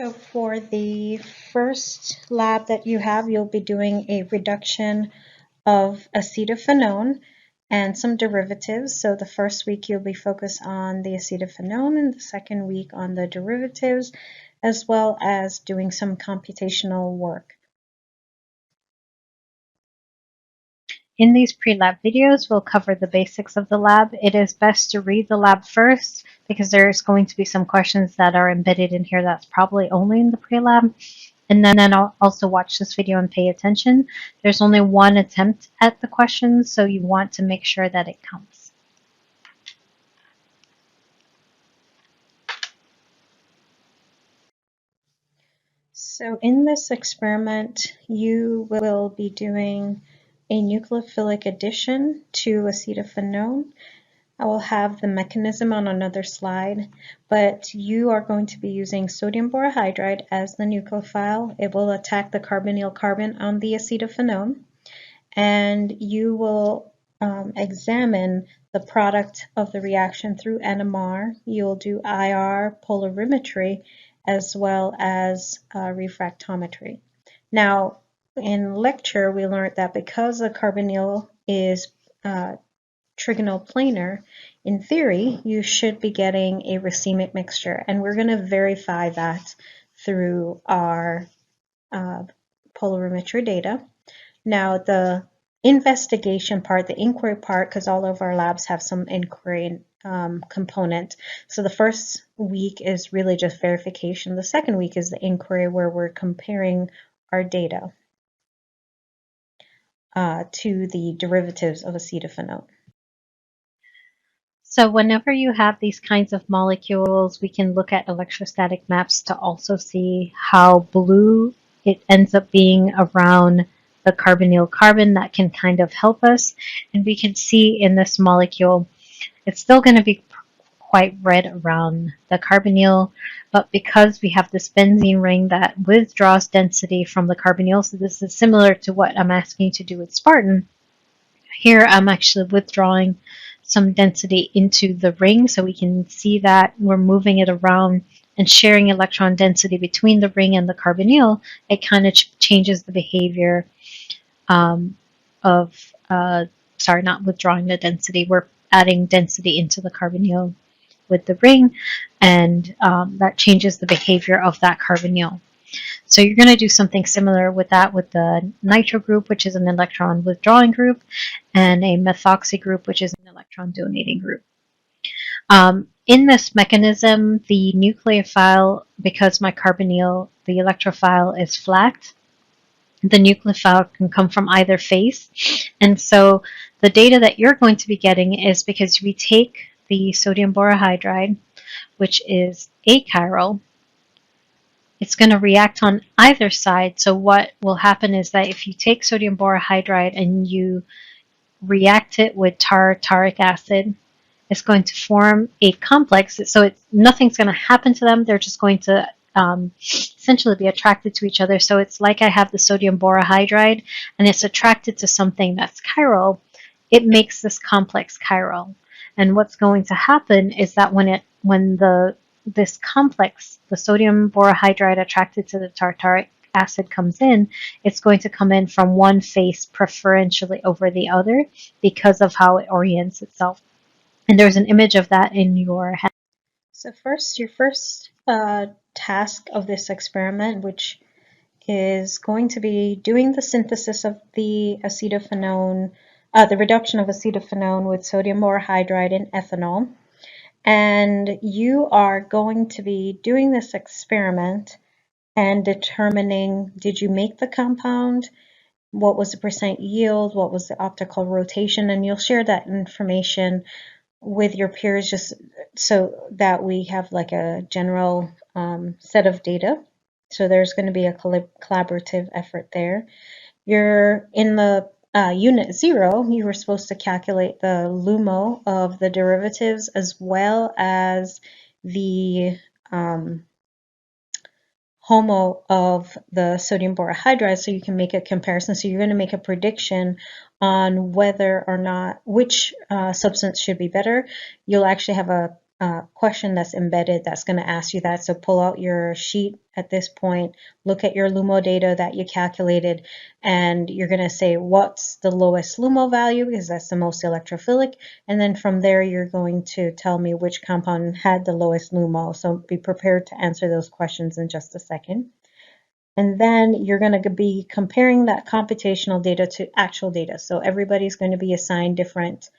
So for the first lab that you have, you'll be doing a reduction of acetophenone and some derivatives. So the first week you'll be focused on the acetophenone and the second week on the derivatives, as well as doing some computational work. In these pre-lab videos, we'll cover the basics of the lab. It is best to read the lab first because there's going to be some questions that are embedded in here that's probably only in the pre-lab. And then I'll also watch this video and pay attention. There's only one attempt at the questions, so you want to make sure that it counts. So in this experiment, you will be doing a nucleophilic addition to acetophenone. I will have the mechanism on another slide, but you are going to be using sodium borohydride as the nucleophile. It will attack the carbonyl carbon on the acetophenone, and you will examine the product of the reaction through NMR. You'll do IR polarimetry as well as refractometry. Now, in lecture, we learned that because the carbonyl is trigonal planar, in theory, you should be getting a racemic mixture, and we're going to verify that through our polarimetry data. Now, the investigation part, the inquiry part, because all of our labs have some inquiry component. So the first week is really just verification. The second week is the inquiry where we're comparing our data to the derivatives of acetophenone. So whenever you have these kinds of molecules, we can look at electrostatic maps to also see how blue it ends up being around the carbonyl carbon. That can kind of help us. And we can see in this molecule, it's still going to be quite red around the carbonyl, but because we have this benzene ring that withdraws density from the carbonyl, so this is similar to what I'm asking you to do with Spartan. Here I'm actually withdrawing some density into the ring, so we can see that we're moving it around and sharing electron density between the ring and the carbonyl. It kind of changes the behavior sorry, not withdrawing the density, we're adding density into the carbonyl with the ring, and that changes the behavior of that carbonyl. So you're going to do something similar with that with the nitro group, which is an electron withdrawing group, and a methoxy group, which is an electron donating group. In this mechanism, the nucleophile, because my carbonyl, the electrophile is flat, the nucleophile can come from either face. And so the data that you're going to be getting is because we take the sodium borohydride, which is achiral, it's going to react on either side. So what will happen is that if you take sodium borohydride and you react it with taric acid, it's going to form a complex. So nothing's going to happen to them. They're just going to essentially be attracted to each other. So it's like I have the sodium borohydride and it's attracted to something that's chiral. It makes this complex chiral. And what's going to happen is that when this complex, the sodium borohydride attracted to the tartaric acid comes in, it's going to come in from one face preferentially over the other because of how it orients itself. And there's an image of that in your head. So your first task of this experiment, which is going to be doing the synthesis of the acetophenone, the reduction of acetophenone with sodium borohydride and ethanol. And you are going to be doing this experiment and determining, did you make the compound? What was the percent yield? What was the optical rotation? And you'll share that information with your peers just so that we have like a general set of data. So there's going to be a collaborative effort there. You're in the unit 0, you were supposed to calculate the LUMO of the derivatives as well as the HOMO of the sodium borohydride, so you can make a comparison. So you're going to make a prediction on whether or not which substance should be better. You'll actually have a question that's embedded that's going to ask you that. So pull out your sheet at this point, look at your LUMO data that you calculated, and you're going to say what's the lowest LUMO value because that's the most electrophilic. And then from there, you're going to tell me which compound had the lowest LUMO. So be prepared to answer those questions in just a second. And then you're going to be comparing that computational data to actual data. So everybody's going to be assigned different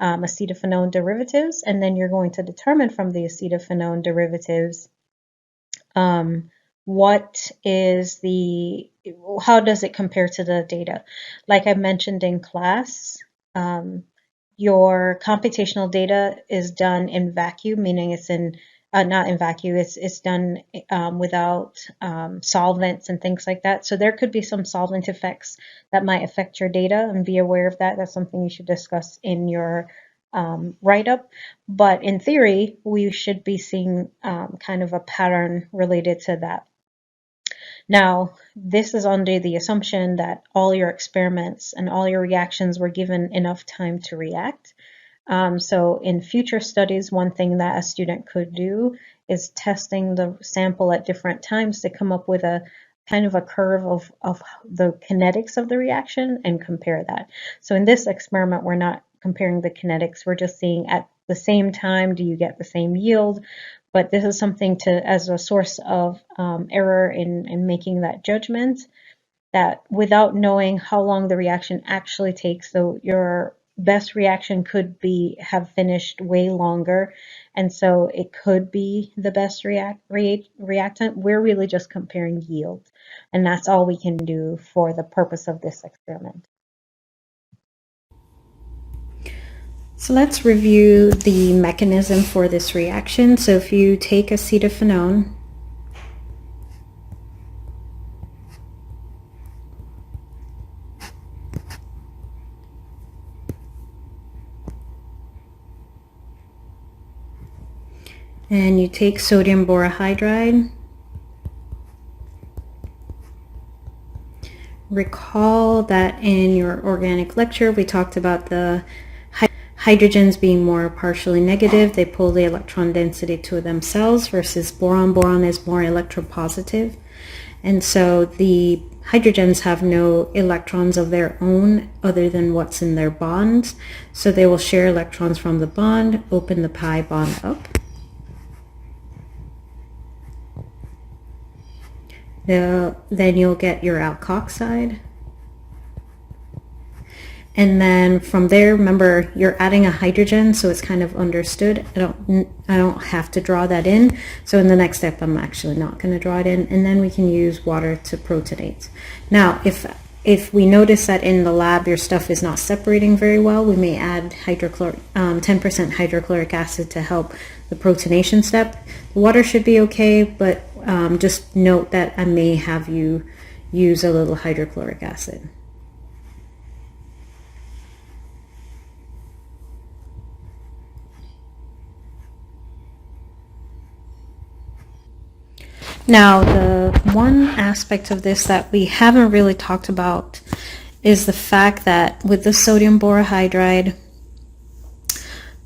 acetophenone derivatives, and then you're going to determine from the acetophenone derivatives what is how does it compare to the data? Like I mentioned in class, your computational data is done in vacuum, meaning it's in not in vacuum, it's done without solvents and things like that. So there could be some solvent effects that might affect your data, and be aware of that. That's something you should discuss in your write-up. But in theory, we should be seeing kind of a pattern related to that. Now, this is under the assumption that all your experiments and all your reactions were given enough time to react. So in future studies, one thing that a student could do is testing the sample at different times to come up with a kind of a curve of the kinetics of the reaction and compare that. So in this experiment, we're not comparing the kinetics, we're just seeing at the same time, do you get the same yield? But this is something as a source of error in making that judgment, that without knowing how long the reaction actually takes, so your best reaction could have finished way longer, and so it could be the best reactant. We're really just comparing yield, and that's all we can do for the purpose of this experiment. So let's review the mechanism for this reaction. So if you take acetophenone, and you take sodium borohydride, recall that in your organic lecture we talked about the hydrogens being more partially negative. They pull the electron density to themselves versus boron. Boron is more electropositive. And so the hydrogens have no electrons of their own other than what's in their bonds. So they will share electrons from the bond, open the pi bond up. Then you'll get your alkoxide. And then from there, remember, you're adding a hydrogen, so it's kind of understood. I don't have to draw that in. So in the next step, I'm actually not going to draw it in. And then we can use water to protonate. Now, if we notice that in the lab your stuff is not separating very well, we may add 10% hydrochloric acid to help the protonation step. The water should be okay, but just note that I may have you use a little hydrochloric acid. Now, the one aspect of this that we haven't really talked about is the fact that with the sodium borohydride,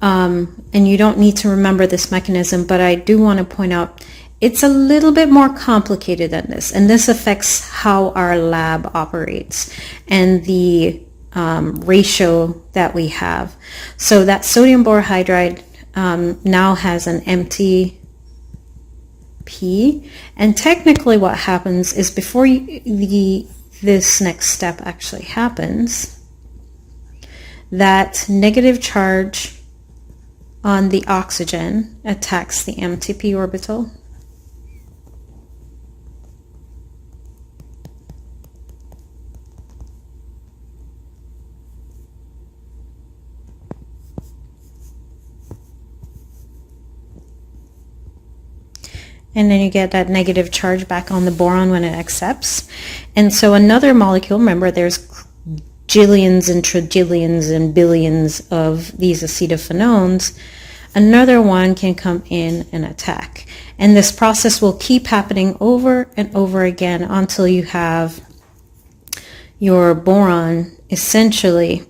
and you don't need to remember this mechanism, but I do want to point out it's a little bit more complicated than this, and this affects how our lab operates and the ratio that we have. So that sodium borohydride now has an empty P, and technically what happens is before this next step actually happens, that negative charge on the oxygen attacks the empty p orbital, and then you get that negative charge back on the boron when it accepts. And so another molecule, remember there's jillions and trillions and billions of these acetophenones, another one can come in and attack. And this process will keep happening over and over again until you have your boron essentially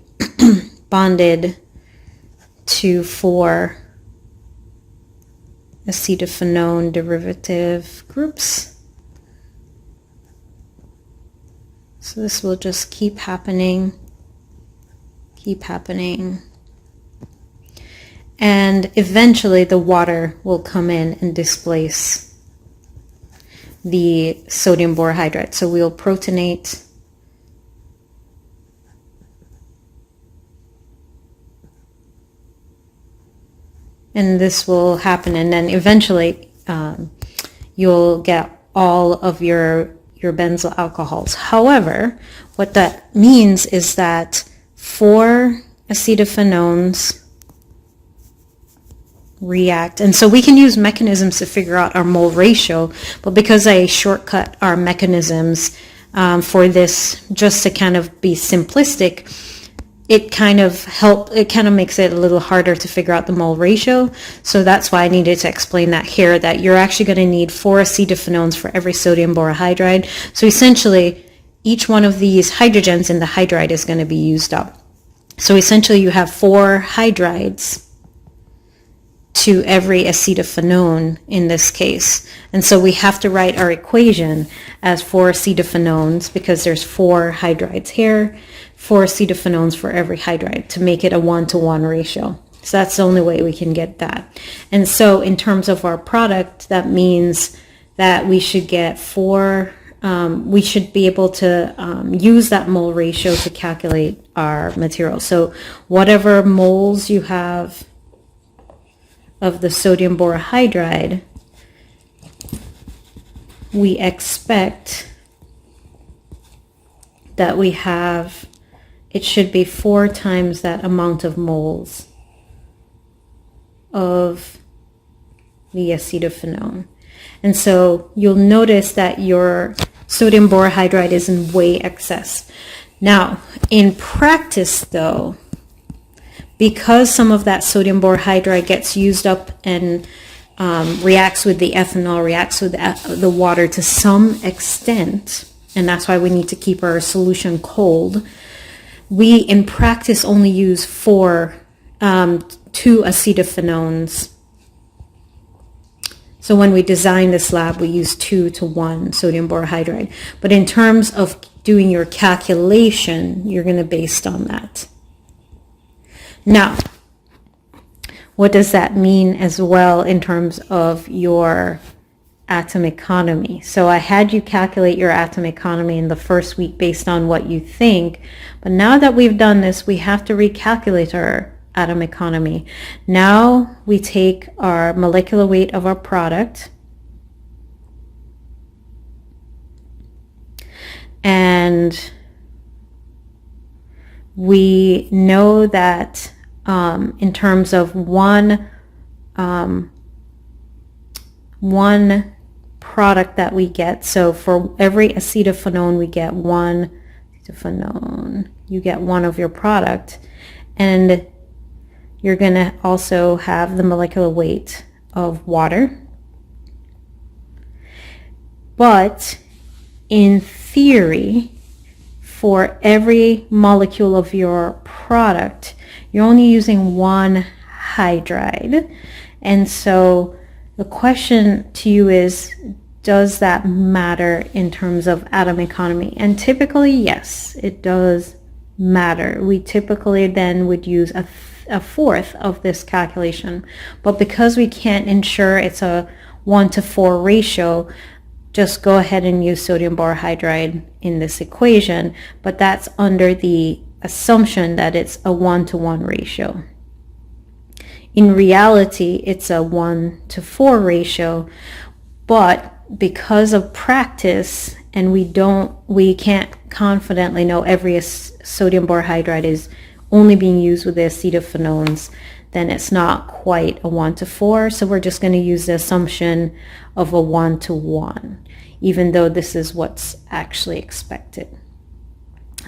bonded to 4 acetophenone derivative groups. So this will just keep happening, and eventually the water will come in and displace the sodium borohydride. So we'll protonate and this will happen, and then eventually you'll get all of your benzyl alcohols. However, what that means is that 4 acetophenones react, and so we can use mechanisms to figure out our mole ratio, but because I shortcut our mechanisms for this just to kind of be simplistic, it kind of makes it a little harder to figure out the mole ratio. So that's why I needed to explain that here, that you're actually going to need 4 acetophenones for every sodium borohydride. So essentially, each one of these hydrogens in the hydride is going to be used up. So essentially, you have 4 hydrides to every acetophenone in this case. And so we have to write our equation as 4 acetophenones because there's 4 hydrides here, 4 acetophenones for every hydride to make it a 1-to-1 ratio. So that's the only way we can get that. And so in terms of our product, that means that we should get 4, we should be able to use that mole ratio to calculate our material. So whatever moles you have of the sodium borohydride, we expect that we have, it should be 4 times that amount of moles of the acetophenone. And so you'll notice that your sodium borohydride is in way excess. Now, in practice though, because some of that sodium borohydride gets used up and reacts with the ethanol, reacts with the water to some extent, and that's why we need to keep our solution cold, we in practice only use 2 acetophenones. So when we design this lab, we use 2-to-1 sodium borohydride. But in terms of doing your calculation, you're going to base on that. Now, what does that mean as well in terms of your atom economy? So I had you calculate your atom economy in the first week based on what you think, but now that we've done this, we have to recalculate our atom economy. Now we take our molecular weight of our product and we know that in terms of one product that we get, so for every acetophenone we get 1 acetophenone, you get 1 of your product, and you're going to also have the molecular weight of water. But in theory, for every molecule of your product, you're only using 1 hydride. And so the question to you is, does that matter in terms of atom economy? And typically, yes, it does matter. We typically then would use a fourth of this calculation. But because we can't ensure it's a 1-to-4 ratio, just go ahead and use sodium borohydride in this equation, but that's under the assumption that it's a 1-to-1 ratio. In reality, it's a 1-to-4 ratio, but because of practice and we can't confidently know every sodium borohydride is only being used with the acetophenones, then it's not quite a 1-to-4. So we're just going to use the assumption of a 1-to-1, even though this is what's actually expected.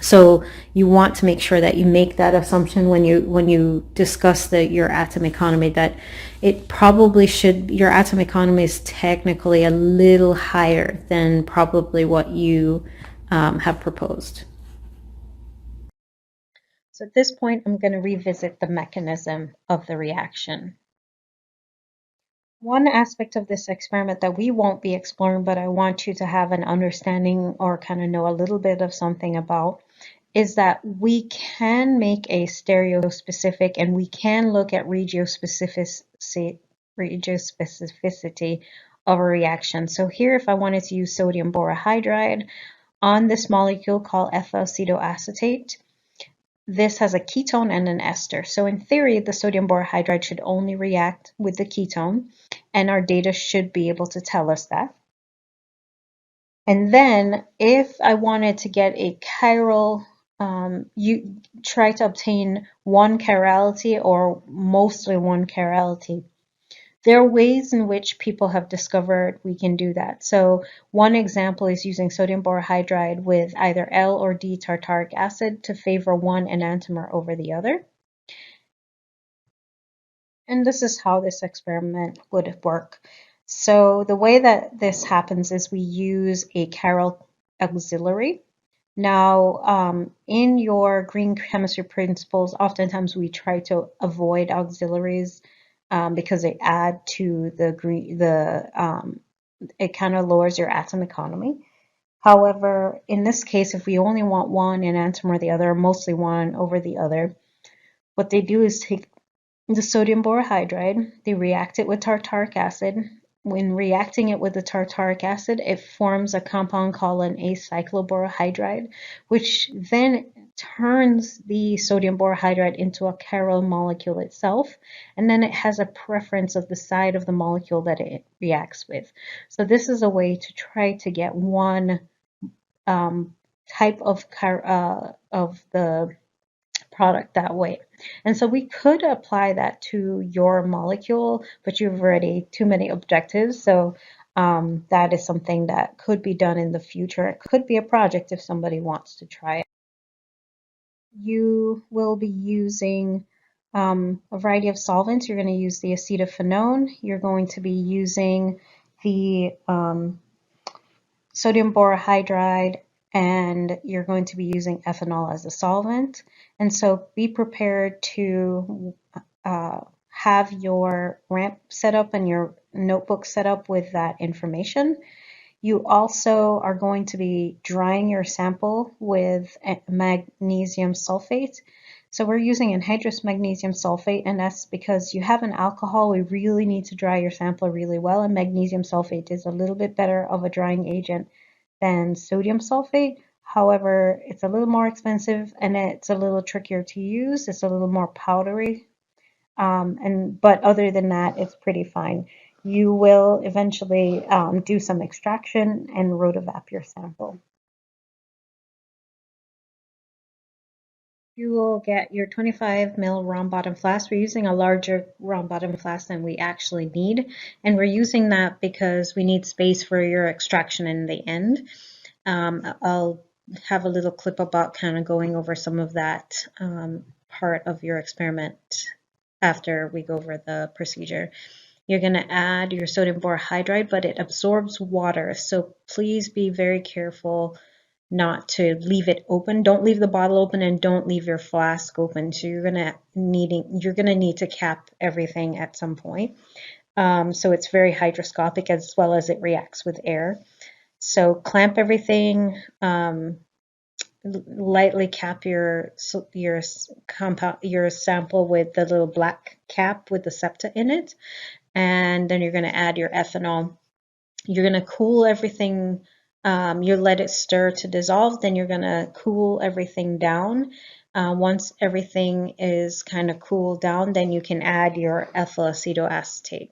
So you want to make sure that you make that assumption when you discuss your atom economy, that it probably should, your atom economy is technically a little higher than probably what you have proposed. So at this point, I'm going to revisit the mechanism of the reaction. One aspect of this experiment that we won't be exploring, but I want you to have an understanding or kind of know a little bit of something about, is that we can make a stereospecific and we can look at regiospecificity of a reaction. So here, if I wanted to use sodium borohydride on this molecule called ethyl acetoacetate, this has a ketone and an ester. So in theory, the sodium borohydride should only react with the ketone, and our data should be able to tell us that. And then if I wanted to get a chiral, you try to obtain one chirality or mostly one chirality. There are ways in which people have discovered we can do that. So one example is using sodium borohydride with either L or D tartaric acid to favor one enantiomer over the other. And this is how this experiment would work. So the way that this happens is we use a chiral auxiliary. Now, in your green chemistry principles, oftentimes we try to avoid auxiliaries because they add to it kind of lowers your atom economy. However, in this case, if we only want one enantiomer or the other, mostly one over the other, what they do is take the sodium borohydride, they react it with tartaric acid. When reacting it with the tartaric acid, it forms a compound called an acycloborohydride, which then turns the sodium borohydride into a chiral molecule itself, and then it has a preference of the side of the molecule that it reacts with. So this is a way to try to get one type of the product that way. And so we could apply that to your molecule, but you've already too many objectives. So that is something that could be done in the future. It could be a project if somebody wants to try it. You will be using a variety of solvents. You're going to use the acetophenone. You're going to be using the sodium borohydride, and you're going to be using ethanol as a solvent. And so be prepared to have your ramp set up and your notebook set up with that information. You also are going to be drying your sample with magnesium sulfate. So we're using anhydrous magnesium sulfate, and that's because you have an alcohol. We really need to dry your sample really well, and magnesium sulfate is a little bit better of a drying agent than sodium sulfate. However, it's a little more expensive and it's a little trickier to use. It's a little more powdery. But other than that, it's pretty fine. You will eventually do some extraction and rotovap your sample. You will get your 25 ml round bottom flask. We're using a larger round bottom flask than we actually need, and we're using that because we need space for your extraction in the end. I'll have a little clip about kind of going over some of that part of your experiment after we go over the procedure. You're going to add your sodium borohydride, but it absorbs water, so please be very careful not to leave it open. Don't leave the bottle open and don't leave your flask open. So you're gonna need to cap everything at some point. So it's very hygroscopic as well as it reacts with air. So clamp everything, lightly cap your sample with the little black cap with the septa in it, and then you're going to add your ethanol. You're going to cool everything. You let it stir to dissolve, then you're going to cool everything down. Once everything is kind of cooled down, then you can add your ethyl acetoacetate.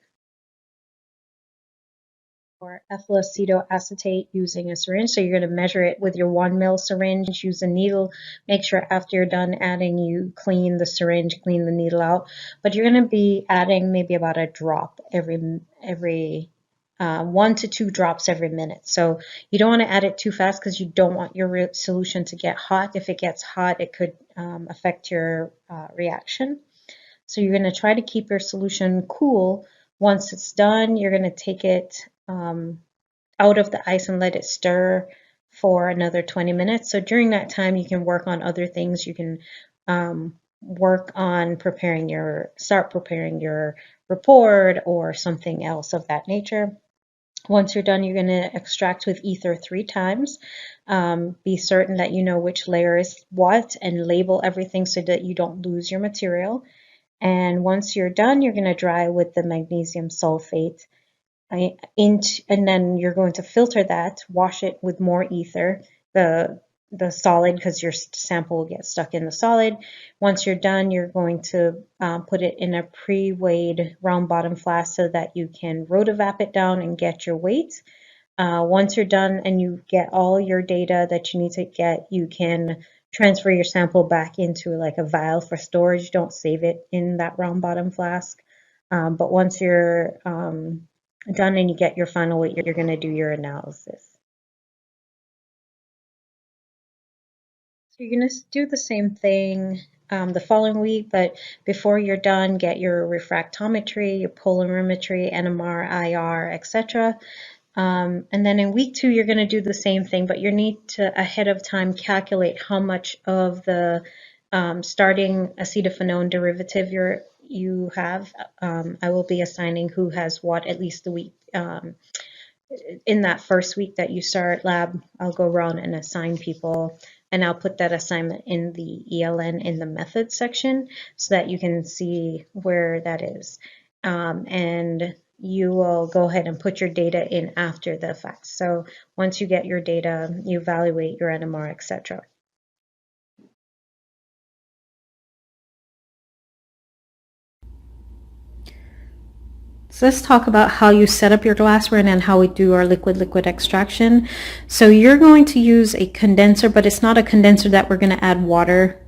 Or ethyl acetoacetate using a syringe. So you're going to measure it with your 1 ml syringe, use a needle. Make sure after you're done adding, you clean the syringe, clean the needle out. But you're going to be adding maybe about a drop every 1 to 2 drops every minute. So you don't want to add it too fast because you don't want your solution to get hot. If it gets hot, it could affect your reaction. So you're going to try to keep your solution cool. Once it's done, you're going to take it out of the ice and let it stir for another 20 minutes. So during that time, you can work on other things. You can work on start preparing your report or something else of that nature. Once you're done, you're going to extract with ether 3 times. Be certain that you know which layer is what and label everything so that you don't lose your material. And once you're done, you're going to dry with the magnesium sulfate. And then you're going to filter that, wash it with more ether, the solid, because your sample will get stuck in the solid. Once you're done, you're going to put it in a pre-weighed round bottom flask so that you can rotovap it down and get your weight. Once you're done and you get all your data that you need to get, you can transfer your sample back into like a vial for storage. Don't save it in that round bottom flask. But once you're done and you get your final weight, you're going to do your analysis. So you're going to do the same thing the following week, but before you're done, get your refractometry, your polarimetry, NMR, IR, etc. And then in week 2, you're going to do the same thing, but you need to ahead of time calculate how much of the starting acetophenone derivative you have. I will be assigning who has what at least the week. In that first week that you start lab, I'll go around and assign people, and I'll put that assignment in the ELN in the methods section so that you can see where that is. And you will go ahead and put your data in after the fact. So once you get your data, you evaluate your NMR, etc. So let's talk about how you set up your glassware and then how we do our liquid extraction. So you're going to use a condenser, but it's not a condenser that we're going to add water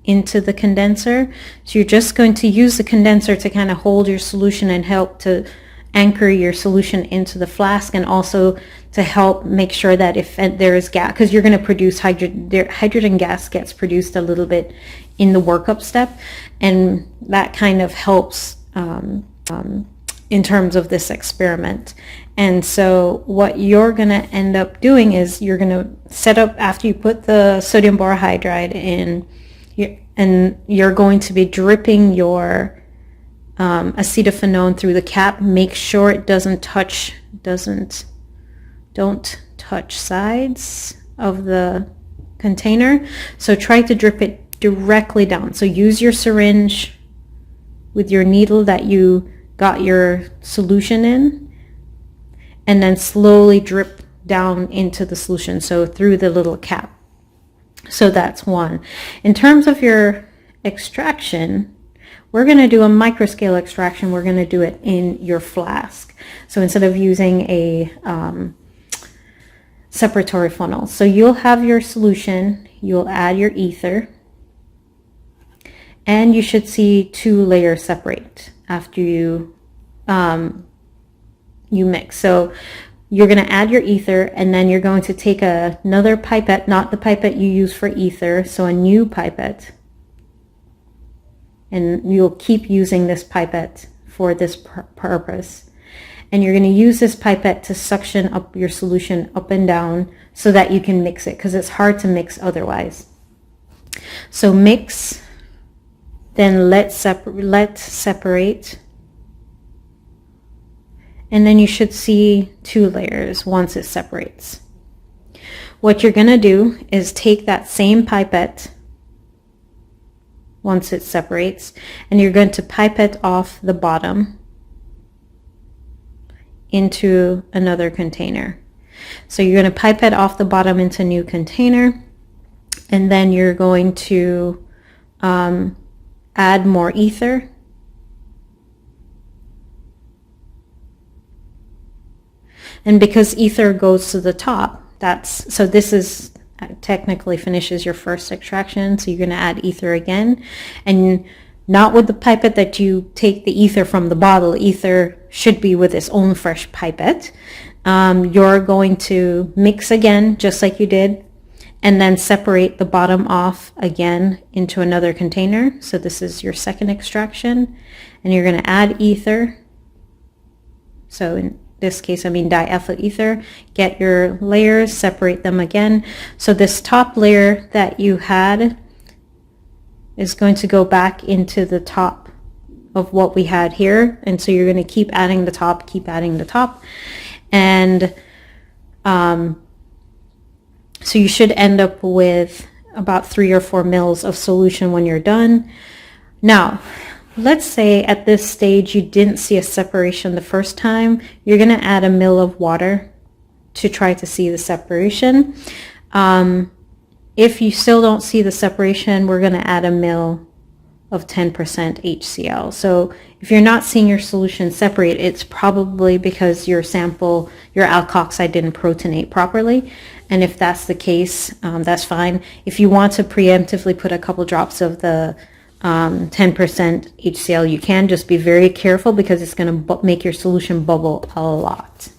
into the condenser. So you're just going to use the condenser to kind of hold your solution and help to anchor your solution into the flask, and also to help make sure that if there is gas, because you're going to produce hydrogen gas gets produced a little bit in the workup step, and that kind of helps in terms of this experiment. And so what you're going to end up doing is you're going to set up, after you put the sodium borohydride in, and you're going to be dripping your acetophenone through the cap. Make sure it don't touch sides of the container. So try to drip it directly down. So use your syringe with your needle that you got your solution in, and then slowly drip down into the solution, so through the little cap. So that's one. In terms of your extraction, we're going to do a microscale extraction. We're going to do it in your flask. So instead of using a separatory funnel. So you'll have your solution, you'll add your ether, and you should see 2 layers separate after you mix. So you're going to add your ether, and then you're going to take another pipette, not the pipette you use for ether, so a new pipette, and you'll keep using this pipette for this purpose. And you're going to use this pipette to suction up your solution up and down so that you can mix it, because it's hard to mix otherwise. So mix, then let separate, and then you should see 2 layers once it separates. What you're going to do is take that same pipette once it separates, and you're going to pipette off the bottom into another container. So you're going to pipette off the bottom into a new container, and then you're going to add more ether. And because ether goes to the top, so this is technically finishes your first extraction. So you're going to add ether again, and not with the pipette that you take the ether from the bottle. Ether should be with its own fresh pipette. You're going to mix again, just like you did, and then separate the bottom off again into another container. So this is your second extraction, and you're going to add ether. So in this case, I mean diethyl ether. Get your layers, separate them again. So this top layer that you had is going to go back into the top of what we had here. And so you're going to keep adding the top, keep adding the top. And so you should end up with about 3 or 4 mils of solution when you're done. Now, let's say at this stage you didn't see a separation the first time. You're going to add a mil of water to try to see the separation. If you still don't see the separation, we're going to add a mil of 10% HCl. So if you're not seeing your solution separate, it's probably because your sample, your alkoxide didn't protonate properly. And if that's the case, that's fine. If you want to preemptively put a couple drops of the 10% HCl, you can. Just be very careful because it's going to make your solution bubble a lot.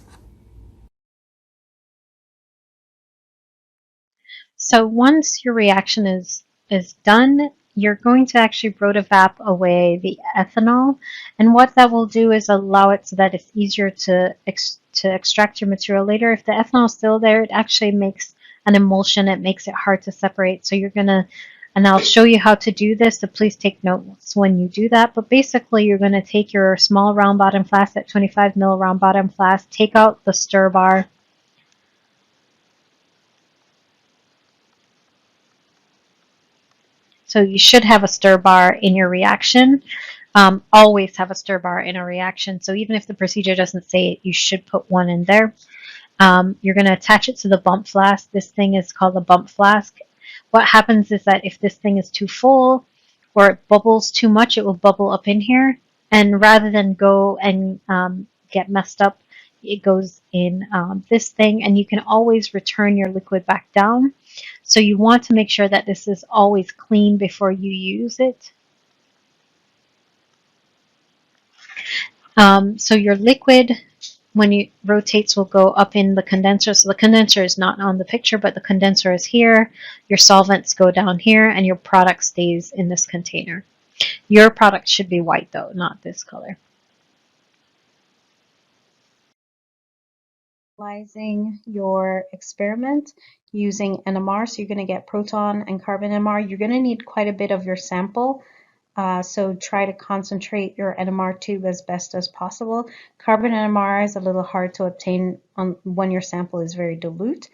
So once your reaction is done, you're going to actually rotovap away the ethanol, and what that will do is allow it so that it's easier to extract your material later. If the ethanol is still there, it actually makes an emulsion. It makes it hard to separate. So you're gonna, and I'll show you how to do this, so please take notes when you do that. But basically, you're going to take your small round bottom flask, that 25 ml round bottom flask, take out the stir bar. So you should have a stir bar in your reaction. Always have a stir bar in a reaction. So even if the procedure doesn't say it, you should put one in there. You're going to attach it to the bump flask. This thing is called a bump flask. What happens is that if this thing is too full or it bubbles too much, it will bubble up in here. And rather than go and get messed up, it goes in this thing, and you can always return your liquid back down. So you want to make sure that this is always clean before you use it. So your liquid, when it rotates, will go up in the condenser. So the condenser is not on the picture, but the condenser is here. Your solvents go down here, and your product stays in this container. Your product should be white, though, not this color. Analyzing your experiment using NMR, so you're going to get proton and carbon NMR. You're going to need quite a bit of your sample, so try to concentrate your NMR tube as best as possible. Carbon NMR is a little hard to obtain when your sample is very dilute.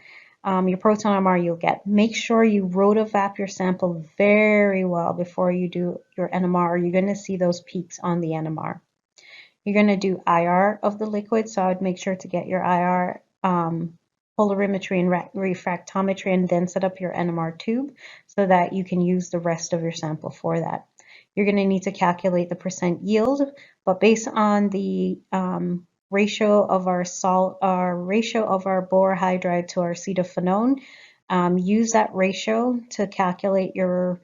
Your proton NMR you'll get. Make sure you rotovap your sample very well before you do your NMR, or you're going to see those peaks on the NMR. You're going to do IR of the liquid, so I would make sure to get your IR polarimetry and refractometry, and then set up your NMR tube so that you can use the rest of your sample for that. You're going to need to calculate the percent yield, but based on the ratio of our borohydride to our acetophenone, use that ratio to calculate your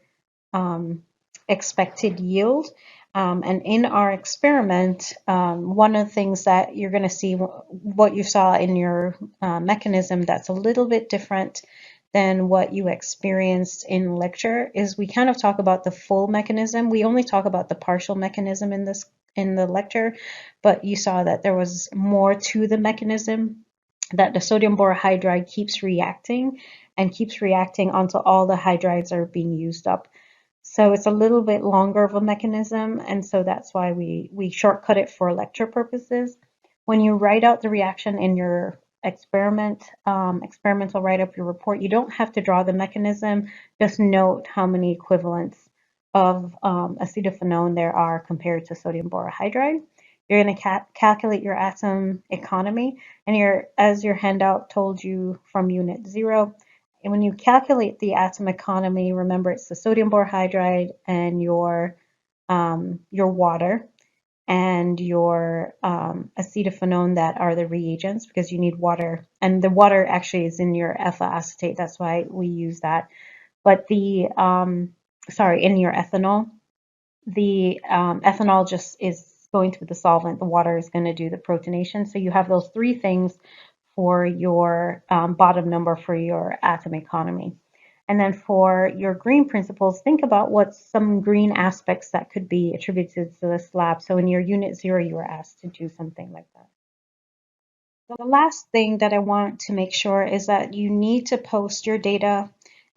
expected yield. And in our experiment, one of the things that you're going to see, what you saw in your mechanism that's a little bit different than what you experienced in lecture, is we kind of talk about the full mechanism. We only talk about the partial mechanism in the lecture, but you saw that there was more to the mechanism, that the sodium borohydride keeps reacting until all the hydrides are being used up. So it's a little bit longer of a mechanism, and so that's why we shortcut it for lecture purposes. When you write out the reaction in your experimental write-up, your report, you don't have to draw the mechanism, just note how many equivalents of acetophenone there are compared to sodium borohydride. You're going to calculate your atom economy, and as your handout told you from Unit 0, and when you calculate the atom economy, remember it's the sodium borohydride and your water and your acetophenone that are the reagents, because you need water, and the water actually is in your ethyl acetate. That's why we use that. But in your ethanol, the ethanol just is going to be the solvent. The water is going to do the protonation. So you have those three things for your bottom number for your atom economy. And then for your green principles, think about what's some green aspects that could be attributed to this lab. So in your Unit 0, you were asked to do something like that. The last thing that I want to make sure is that you need to post your data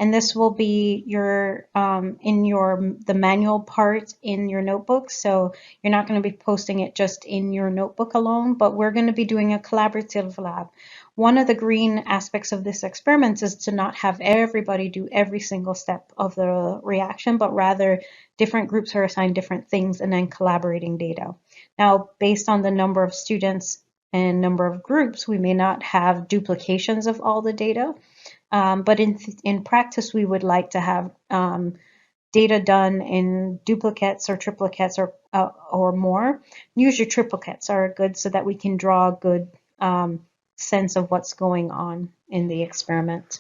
And this will be your in the manual part in your notebook. So you're not going to be posting it just in your notebook alone, but we're going to be doing a collaborative lab. One of the green aspects of this experiment is to not have everybody do every single step of the reaction, but rather different groups are assigned different things and then collaborating data. Now, based on the number of students and number of groups, we may not have duplications of all the data, but in practice, we would like to have data done in duplicates or triplicates or more. Usually triplicates are good so that we can draw a good sense of what's going on in the experiment.